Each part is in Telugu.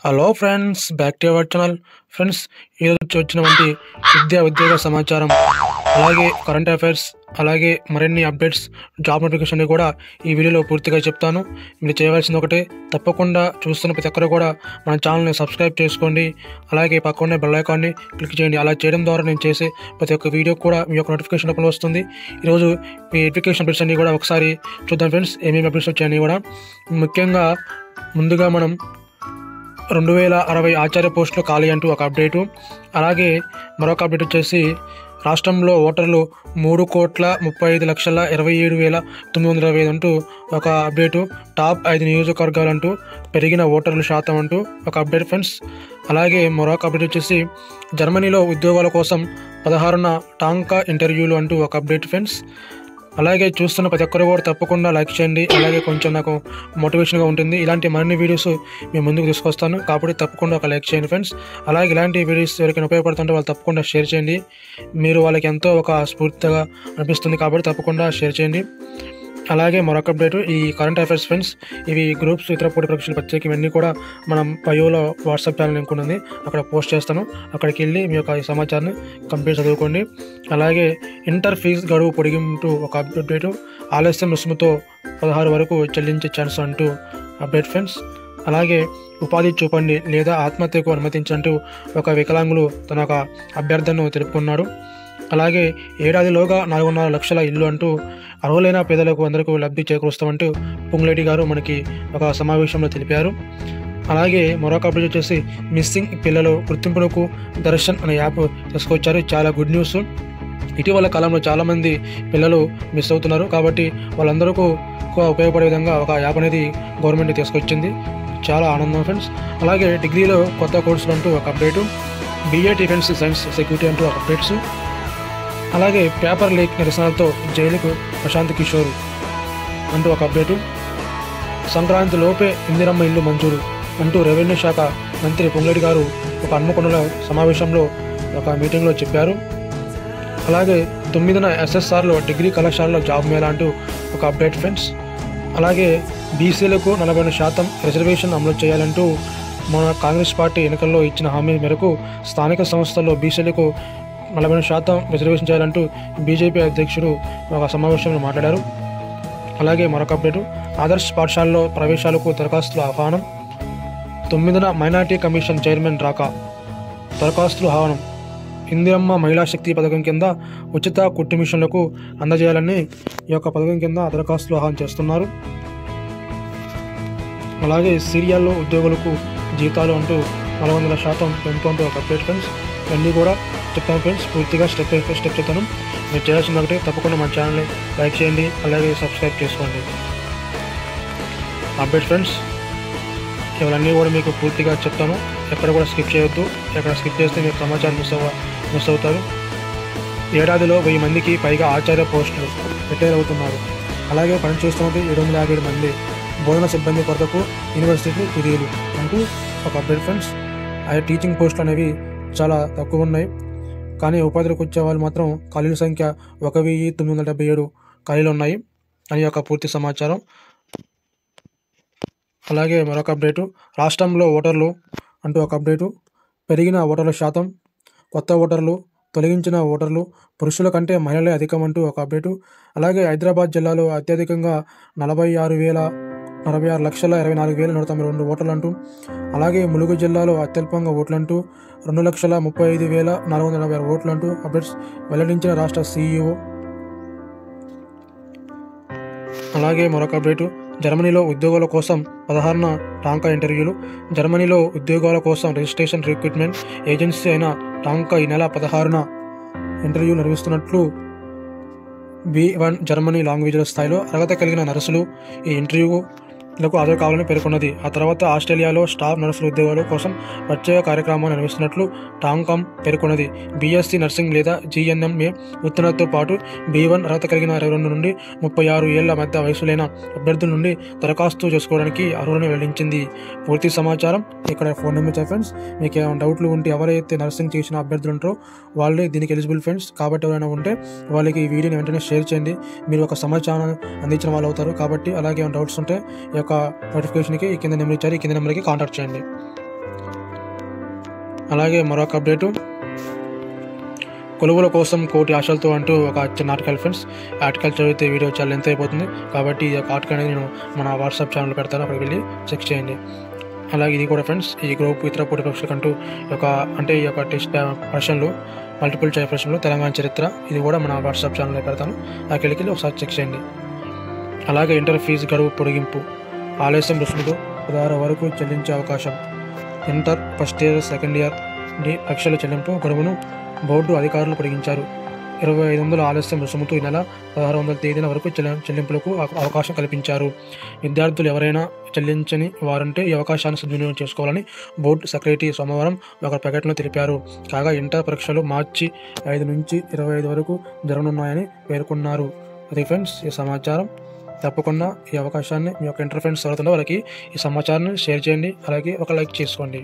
Hello friends, back to our channel. Friends, ఈరోజు వచ్చినటువంటి ఉద్యోగ సమాచారం, అలాగే కరెంట్ అఫైర్స్, అలాగే మరిన్ని అప్డేట్స్, జాబ్ నోటిఫికేషన్ కూడా ఈ వీడియోలో పూర్తిగా చెప్తాను. మీరు చేయవలసింది ఒకటే, తప్పకుండా చూస్తున్న ప్రతి ఒక్కరు కూడా మన ఛానల్ని సబ్స్క్రైబ్ చేసుకోండి. అలాగే పక్కనే బెల్ ఐకాన్ని క్లిక్ చేయండి. అలా చేయడం ద్వారా నేను చేసే ప్రతి ఒక్క వీడియో కూడా మీ యొక్క నోటిఫికేషన్ రూపంలో వస్తుంది. ఈరోజు మీ ఎడ్యుకేషన్ అప్డేట్స్ అన్ని కూడా ఒకసారి చూద్దాం ఫ్రెండ్స్. ఏమేమి అప్డేట్స్ వచ్చాయని కూడా. ముఖ్యంగా ముందుగా మనం 2060 ఆచార్య పోస్టులు ఖాళీ అంటూ ఒక అప్డేటు. అలాగే మరొక అప్డేట్ వచ్చేసి రాష్ట్రంలో ఓటర్లు 3,35,27,925 అంటూ ఒక అప్డేటు. టాప్ 5 నియోజకవర్గాలు అంటూ పెరిగిన ఓటర్ల శాతం అంటూ ఒక అప్డేట్ ఫ్రెండ్స్. అలాగే మరొక అప్డేట్ వచ్చేసి జర్మనీలో ఉద్యోగాల కోసం 16న టాంకా ఇంటర్వ్యూలు అంటూ ఒక అప్డేట్ ఫ్రెండ్స్. అలాగే చూస్తున్న ప్రతి ఒక్కరు కూడా తప్పకుండా లైక్ చేయండి. అలాగే కొంచెం నాకు మోటివేషన్గా ఉంటుంది. ఇలాంటి మరిన్ని వీడియోస్ మేము ముందుకు తీసుకొస్తాను, కాబట్టి తప్పకుండా ఒక లైక్ చేయండి ఫ్రెండ్స్. అలాగే ఇలాంటి వీడియోస్ ఎవరికైనా ఉపయోగపడుతుంటే వాళ్ళు తప్పకుండా షేర్ చేయండి. మీరు వాళ్ళకి ఎంతో ఒక స్ఫూర్తిగా అనిపిస్తుంది, కాబట్టి తప్పకుండా షేర్ చేయండి. అలాగే మరొక అప్డేట్, ఈ కరెంట్ అఫైర్స్ ఫ్రెండ్స్, ఇవి గ్రూప్స్, ఇతర పోటీ పరీక్షలు, ప్రత్యేక ఇవన్నీ కూడా మనం బయోలో వాట్సాప్ ఛానల్ లింక్ ఉంది, అక్కడ పోస్ట్ చేస్తాను. అక్కడికి వెళ్ళి మీ యొక్క ఈ సమాచారాన్ని కంప్లీట్ చదువుకోండి. అలాగే ఇంటర్ ఫీజు గడువు పొడిగింపు ఒక అప్డేట్. ఆలస్యం రుసుముతో 16 వరకు చెల్లించే ఛాన్స్ అంటూ అప్డేట్ ఫ్రెండ్స్. అలాగే ఉపాధి చూపండి లేదా ఆత్మహత్యకు అనుమతించంటూ ఒక వికలాంగులు తన యొక్క అభ్యర్థనను తెలుపుకున్నాడు. అలాగే ఏడాదిలోగా 4.5 లక్షల ఇల్లు అంటూ అర్హులైన పేదలకు అందరికీ లబ్ధి చేకూరుస్తామంటూ పొంగులేటి గారు మనకి ఒక సమావేశంలో తెలిపారు. అలాగే మరొక అప్డేట్ వచ్చేసి మిస్సింగ్ పిల్లలు గుర్తింపునకు దర్శన్ అనే యాప్ తీసుకొచ్చారు. చాలా గుడ్ న్యూస్. ఇటీవల కాలంలో చాలామంది పిల్లలు మిస్ అవుతున్నారు, కాబట్టి వాళ్ళందరికీ ఉపయోగపడే విధంగా ఒక యాప్ అనేది గవర్నమెంట్ తీసుకొచ్చింది. చాలా ఆనందం ఫ్రెండ్స్. అలాగే డిగ్రీలో కొత్త కోర్సులు అంటూ ఒక update. BA defence science security అంటూ ఒక అప్డేట్స్. అలాగే పేపర్ లీక్ నిరసనలతో జైలుకు ప్రశాంత్ కిషోర్ అంటూ ఒక అప్డేటు. సంక్రాంతి లోపే ఇందిరమ్మ ఇల్లు మంజూరు అంటూ రెవెన్యూ శాఖ మంత్రి పొంగులేటి గారు ఒక హన్మకొండల సమావేశంలో ఒక మీటింగ్లో చెప్పారు. అలాగే 9న SSRలో డిగ్రీ కళాశాలలో జాబ్ మేళా అంటూ ఒక అప్డేట్ ఫ్రెండ్స్. అలాగే బీసీలకు 40% రిజర్వేషన్ అమలు చేయాలంటూ మన కాంగ్రెస్ పార్టీ ఎన్నికల్లో ఇచ్చిన హామీ మేరకు స్థానిక సంస్థల్లో బీసీలకు 40% రిజర్వేషన్ చేయాలంటూ బీజేపీ అధ్యక్షుడు ఒక సమావేశంలో మాట్లాడారు. అలాగే మరొక అప్డేటు, ఆదర్శ్ పాఠశాలలో ప్రవేశాలకు దరఖాస్తుల ఆహ్వానం. 9న మైనార్టీ కమిషన్ చైర్మన్ రాక దరఖాస్తులు ఆహ్వానం. ఇందిరమ్మ మహిళా శక్తి పథకం కింద ఉచిత కుట్టు మిషన్లకు అందజేయాలని ఈ యొక్క పథకం కింద దరఖాస్తులు ఆహ్వానం చేస్తున్నారు. అలాగే సీరియాల్లో ఉద్యోగులకు జీతాలు అంటూ 400% పెంపు అంటూ ఒక అప్డేట్ ఫ్రెండ్స్. ఇవన్నీ కూడా చెప్తాను ఫ్రెండ్స్, పూర్తిగా స్టెప్ బై స్టెప్ చెప్తాను. మీరు చేయాల్సింది ఒకటి, తప్పకుండా మన ఛానల్ని లైక్ చేయండి, అలాగే సబ్స్క్రైబ్ చేసుకోండి. అప్డేట్ ఫ్రెండ్స్, ఇవన్నీ కూడా మీకు పూర్తిగా చెప్తాను. ఎక్కడ కూడా స్కిప్ చేయొద్దు. ఎక్కడ స్కిప్ చేస్తే మీకు సమాచారం మిస్ అవుతారు. ఏడాదిలో 1000 మందికి పైగా ఆచార్య పోస్టులు రిటైర్ అవుతున్నారు. అలాగే పనిచేస్తున్నది 757 మంది. బోధన సిబ్బంది కొరతకు యూనివర్సిటీలు కుదీలు అంటూ ఒక అప్డేట్ ఫ్రెండ్స్. అదే టీచింగ్ పోస్టులు అనేవి చాలా తక్కువ ఉన్నాయి, కానీ ఉపాధిలోకి వచ్చే వాళ్ళు మాత్రం ఖాళీల సంఖ్య 1977 ఖాళీలు ఉన్నాయి అని యొక్క పూర్తి సమాచారం. అలాగే మరొక అప్డేటు, రాష్ట్రంలో ఓటర్లు అంటూ ఒక అప్డేటు. పెరిగిన ఓటర్ల శాతం, కొత్త ఓటర్లు, తొలగించిన ఓటర్లు పురుషుల కంటే మహిళలే అధికం అంటూ ఒక అప్డేటు. అలాగే హైదరాబాద్ జిల్లాలో అత్యధికంగా 46,24,192 ఓటర్లు అంటూ. అలాగే ములుగు జిల్లాలో అత్యల్పంగా ఓట్లంటూ 2,35,486 ఓట్లు అంటూ అప్డేట్స్ వెల్లడించిన రాష్ట్ర CEO. అలాగే మరొక అప్డేటు, జర్మనీలో ఉద్యోగాల కోసం 16న టాంకా ఇంటర్వ్యూలు. జర్మనీలో ఉద్యోగాల కోసం రిజిస్ట్రేషన్ రిక్రూట్మెంట్ ఏజెన్సీ అయిన టాంకా ఈ నెల 16న ఇంటర్వ్యూ నిర్వహిస్తున్నట్లు B1 జర్మనీ లాంగ్వేజ్ల స్థాయిలో అర్హత కలిగిన నర్సులు ఈ ఇంటర్వ్యూలకు హాజరు కావాలని పేర్కొన్నది. ఆ తర్వాత ఆస్ట్రేలియాలో స్టాఫ్ నర్సుల ఉద్యోగాల కోసం ప్రత్యేక కార్యక్రమాన్ని నిర్వహిస్తున్నట్లు టాంకామ్ పేర్కొన్నది. BSc నర్సింగ్ లేదా GNMA ఉత్తీర్ణతతో పాటు B1 అర్హత కలిగిన 22 నుండి 36 ఏళ్ల మధ్య వయసులైన అభ్యర్థుల నుండి దరఖాస్తు చేసుకోవడానికి అర్హులను వెల్లడించింది. పూర్తి సమాచారం ఇక్కడ ఫోన్ నెంబర్ ఫ్రెండ్స్. మీకు ఏమైనా డౌట్లు ఉంటే ఎవరైతే నర్సింగ్ చేసిన అభ్యర్థులు ఉంటారో వాళ్ళే దీనికి ఎలిజిబుల్ ఫ్రెండ్స్. కాబట్టి ఎవరైనా ఉంటే వాళ్ళకి ఈ వీడియోని వెంటనే షేర్ చేయండి. మీరు ఒక సమాచారం అందించిన వాళ్ళు అవుతారు. కాబట్టి అలాగే ఏమైనా డౌట్స్ ఉంటే ఈ యొక్క నోటిఫికేషన్కి ఈ కింద నెంబర్ ఇచ్చారు, ఈ కింద నెంబర్కి కాంటాక్ట్ చేయండి. అలాగే మరొక అప్డేటు, కొలువుల కోసం కోటి ఆశలతో అంటూ ఒక చిన్న ఆర్టికల్ ఫ్రెండ్స్. ఆర్టికల్ చదివితే వీడియో చాలా లెంత్ అయిపోతుంది కాబట్టి ఈ యొక్క ఆర్టికల్ అనేది నేను మన వాట్సాప్ ఛానల్ పెడతాను, అక్కడికి వెళ్ళి చెక్ చేయండి. అలాగే ఇది కూడా ఫ్రెండ్స్, ఈ గ్రూప్ ఇతర పోటీ పరీక్షలకంటూ ఈ యొక్క టెస్ట్ ప్రశ్నలు, మల్టిపుల్ చాయిస్ ప్రశ్నలు, తెలంగాణ చరిత్ర, ఇది కూడా మన వాట్సాప్ ఛానల్లో పెడతాను, అక్కడికి వెళ్ళి ఒకసారి చెక్ చేయండి. అలాగే ఇంటర్ ఫీజు గడువు పొడిగింపు, ఆలస్యం రుసుములు 16 వరకు చెల్లించే అవకాశం. Inter first year, second year పరీక్షల చెల్లింపు గడువును బోర్డు అధికారులు పొడిగించారు. 2500 ఆలస్యం రుసుముతో ఈ నెల 1600 తేదీల వరకు చెల్లింపులకు అవకాశం కల్పించారు. విద్యార్థులు ఎవరైనా చెల్లించని వారంటే ఈ అవకాశాన్ని సద్వినియోగం చేసుకోవాలని బోర్డు సెక్రటరీ సోమవారం ఒక ప్రకటనలో తెలిపారు. కాగా ఇంటర్ పరీక్షలు మార్చి 5 నుంచి 25 వరకు జరగనున్నాయని పేర్కొన్నారు. అది ఫ్రెండ్స్ ఈ సమాచారం. తప్పకుండా ఈ అవకాశాన్ని మీ యొక్క ఇంటర్ ఫ్రెండ్స్ ఎవరుతుందో వాళ్ళకి ఈ సమాచారాన్ని షేర్ చేయండి. అలాగే ఒక లైక్ చేసుకోండి.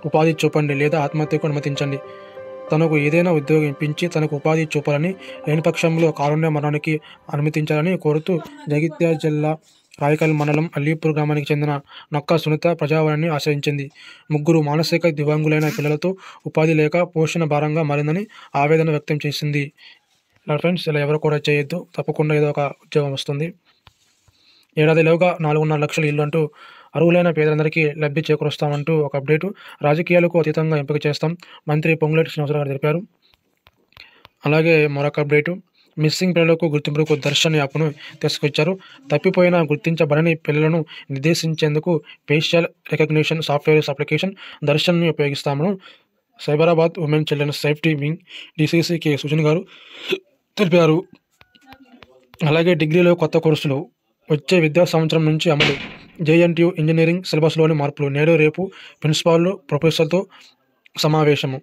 ఉపాధి చూపండి లేదా ఆత్మహత్యకు అనుమతించండి. తనకు ఏదైనా ఉద్యోగం ఇప్పించి తనకు ఉపాధి చూపాలని, లేని పక్షంలో కారుణ్య మరణానికి అనుమతించాలని కోరుతూ జగిత్యాల జిల్లా రాయకల్ మండలం అల్లీపూర్ గ్రామానికి చెందిన నక్క సునీత ప్రజావాణిని ఆశ్రయించింది. 3 మానసిక దివ్యాంగులైన పిల్లలతో ఉపాధి లేక పోషణ భారంగా మారిందని ఆవేదన వ్యక్తం చేసింది. ఇలా ఫ్రెండ్స్, ఇలా ఎవరు కూడా చేయొద్దు, తప్పకుండా ఏదో ఒక ఉద్యోగం వస్తుంది. ఏడాదిలోగా 4.5 లక్షల ఇల్లు అంటూ అర్హులైన పేదలందరికీ లబ్ధి చేకూరుస్తామంటూ ఒక అప్డేటు. రాజకీయాలకు అతీతంగా ఎంపిక చేస్తాం, మంత్రి పొంగులేటి శ్రీనివాసరావు గారు తెలిపారు. అలాగే మరొక అప్డేటు, మిస్సింగ్ పిల్లలకు గుర్తింపుకు దర్శన్ యాప్ను తీసుకొచ్చారు. తప్పిపోయిన గుర్తించబడని పిల్లలను నిర్దేశించేందుకు ఫేషియల్ రికగ్నిషన్ సాఫ్ట్వేర్ అప్లికేషన్ దర్శన్ని ఉపయోగిస్తామని Cyberabad women children safety wing DCC K Sujan గారు తెలిపారు. అలాగే డిగ్రీలో కొత్త కోర్సులు వచ్చే విద్యా సంవత్సరం నుంచి అమలు. జేఎన్టీయూ ఇంజనీరింగ్ సిలబస్లోని మార్పులు. నేడు రేపు ప్రిన్సిపాల్ ప్రొఫెసర్తో సమావేశము.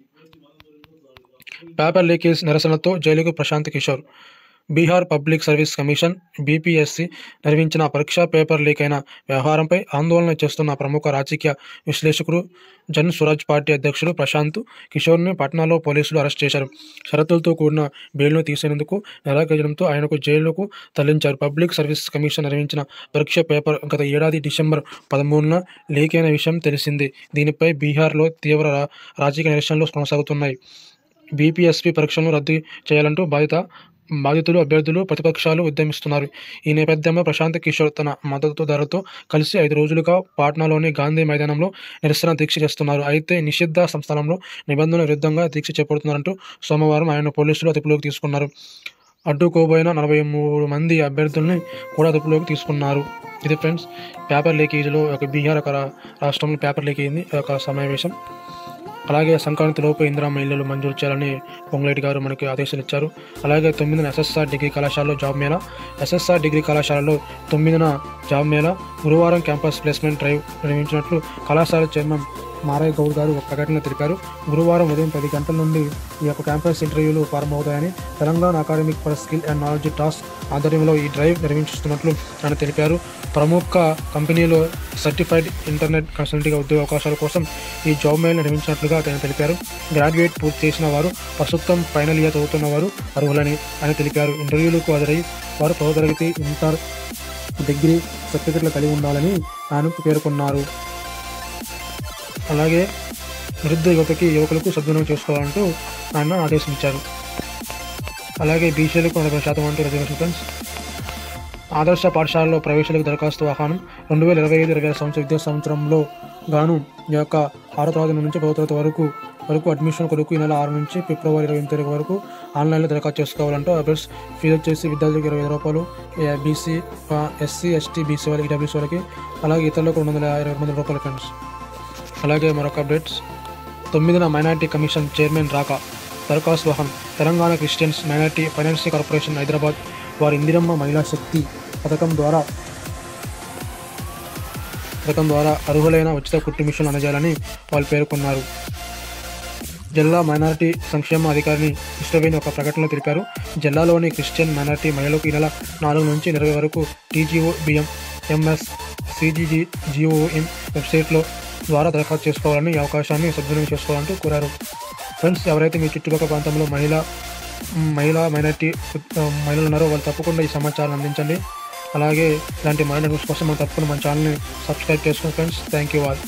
పేపర్ లీకేజ్ నిరసనతో జైలుకు Prashant Kishor. Bihar public service commission BPSC నిర్వహించిన పరీక్షా పేపర్ లీక్ అయిన వ్యవహారంపై ఆందోళన చేస్తున్న ప్రముఖ రాజకీయ విశ్లేషకుడు జన్ స్వరాజ్ పార్టీ అధ్యక్షుడు ప్రశాంత్ కిషోర్ని పట్నాలో పోలీసులు అరెస్ట్ చేశారు. షరతులతో కూడిన బెయిల్ను తీసేందుకు నిరాకరించడంతో ఆయనకు జైలుకు తరలించారు. పబ్లిక్ సర్వీస్ కమిషన్ నిర్వహించిన పరీక్ష పేపర్ గత ఏడాది డిసెంబర్ 13న లీక్ అయిన విషయం తెలిసిందే. దీనిపై బీహార్లో తీవ్ర రాజకీయ నిరసనలు కొనసాగుతున్నాయి. బీపీఎస్సీ పరీక్షలను రద్దు చేయాలంటూ బాధితులు, అభ్యర్థులు, ప్రతిపక్షాలు ఉద్యమిస్తున్నారు. ఈ నేపథ్యంలో ప్రశాంత్ కిషోర్ తన మద్దతుదారులతో కలిసి 5 రోజులుగా పాట్నాలోని గాంధీ మైదానంలో నిరసన దీక్ష చేస్తున్నారు. అయితే నిషిద్ధ సంస్థానంలో నిబంధనల విరుద్ధంగా దీక్ష చేపడుతున్నారంటూ సోమవారం ఆయన పోలీసులు అదుపులోకి తీసుకున్నారు. అడ్డుకోబోయిన 43 మంది అభ్యర్థుల్ని కూడా అదుపులోకి తీసుకున్నారు. ఇది ఫ్రెండ్స్, పేపర్ లీకేజీలో బీహార్ రాష్ట్రంలో పేపర్ లీక్ అయింది ఒక సమావేశం. అలాగే సంక్రాంతిలోపు ఇందిరమ్మ ఇళ్లు మంజూరు చేయాలని పొంగులేటి గారు మనకి ఆదేశాలు ఇచ్చారు. అలాగే 9న ఎస్ఎస్ఆర్ డిగ్రీ కళాశాలలో జాబ్ మేళా. ఎస్ఎస్ఆర్ డిగ్రీ కళాశాలలో 9న జాబ్ మేళా, గురువారం క్యాంపస్ ప్లేస్మెంట్ డ్రైవ్ నిర్వహించినట్లు కళాశాల చైర్మన్ మారయ్య గౌడ్ గారు ఒక ప్రకటనలో తెలిపారు. గురువారం ఉదయం 10 గంటల నుండి ఈ యొక్క క్యాంపస్ ఇంటర్వ్యూలు ప్రారంభమవుతాయని Telangana academic for skill and knowledge task ఆధ్వర్యంలో ఈ డ్రైవ్ నిర్వహిస్తున్నట్లు ఆయన తెలిపారు. ప్రముఖ కంపెనీలో సర్టిఫైడ్ ఇంటర్నెట్ కన్సల్టింగ్ ఉద్యోగ అవకాశాల కోసం ఈ జాబ్ మేళ నిర్వహించినట్లుగా ఆయన తెలిపారు. గ్రాడ్యుయేట్ పూర్తి చేసిన వారు, ప్రస్తుతం ఫైనల్ ఇయర్ చదువుతున్న వారు అర్హులని ఆయన తెలిపారు. ఇంటర్వ్యూలకు హాజరై వారు 10వ తరగతి, ఇంటర్, డిగ్రీ సర్టిఫికెట్లు కలిగి ఉండాలని ఆయన పేర్కొన్నారు. అలాగే నిరుద్యోగ యువకులకు సద్వినియోగం చేసుకోవాలంటూ ఆయన ఆదేశించారు. అలాగే బీసీలకు 40% అంటూ రిజర్వేషన్ ఫ్రెండ్స్. ఆదర్శ పాఠశాలలో ప్రవేశాలకు దరఖాస్తు ఆహ్వానం. 2025-26 విద్యా సంవత్సరంలో గాను ఈ యొక్క 6వ తరగతి నుంచి 10వ తరగతి వరకు అడ్మిషన్ కొరకు ఈ నెల 6 నుంచి ఫిబ్రవరి 28 వరకు ఆన్లైన్లో దరఖాస్తు చేసుకోవాలంటూ అప్డేట్స్. ఫీజు వచ్చేసి విద్యార్థులకు 25 రూపాయలు, బీసీ, ఎస్సీ, ఎస్టీ, బీసీ వాళ్ళకి, ఈడబ్ల్యూసీ వాళ్ళకి, అలాగే ఇతరులకు 220 రూపాయలు ఫ్రెండ్స్. అలాగే మరొక అప్డేట్స్, 9న మైనార్టీ కమిషన్ చైర్మన్ రాక దరఖాస్తు ఆహ్వానం. Telangana Christians minority financial corporation Hyderabad వారి ఇందిరమ్మ మహిళా శక్తి పథకం ద్వారా అర్హులైన ఉచిత కుట్టు మిషన్లు అందజేయాలని వాళ్ళు పేర్కొన్నారు. జిల్లా మైనారిటీ సంక్షేమ అధికారిని ఇష్టమైన ఒక ప్రకటనలో తెలిపారు. జిల్లాలోని క్రిస్టియన్ మైనారిటీ మహిళలకు ఈ నెల 4 నుంచి 20 వరకు TGO BM MS CGG GOM వెబ్సైట్లో ద్వారా దరఖాస్తు చేసుకోవాలని, ఈ అవకాశాన్ని సద్వినియోగం చేసుకోవాలంటూ కోరారు. ఫ్రెండ్స్, ఎవరైతే మీ చుట్టుపక్కల ప్రాంతంలో మైనారిటీ మహిళలు ఉన్నారో వాళ్ళు తప్పకుండా ఈ సమాచారాన్ని అందించండి. అలాగే ఇలాంటి మరిన్ని న్యూస్ కోసం మనం తప్పకుండా మన ఛానల్ని సబ్స్క్రైబ్ చేసుకోండి ఫ్రెండ్స్. Thank you all.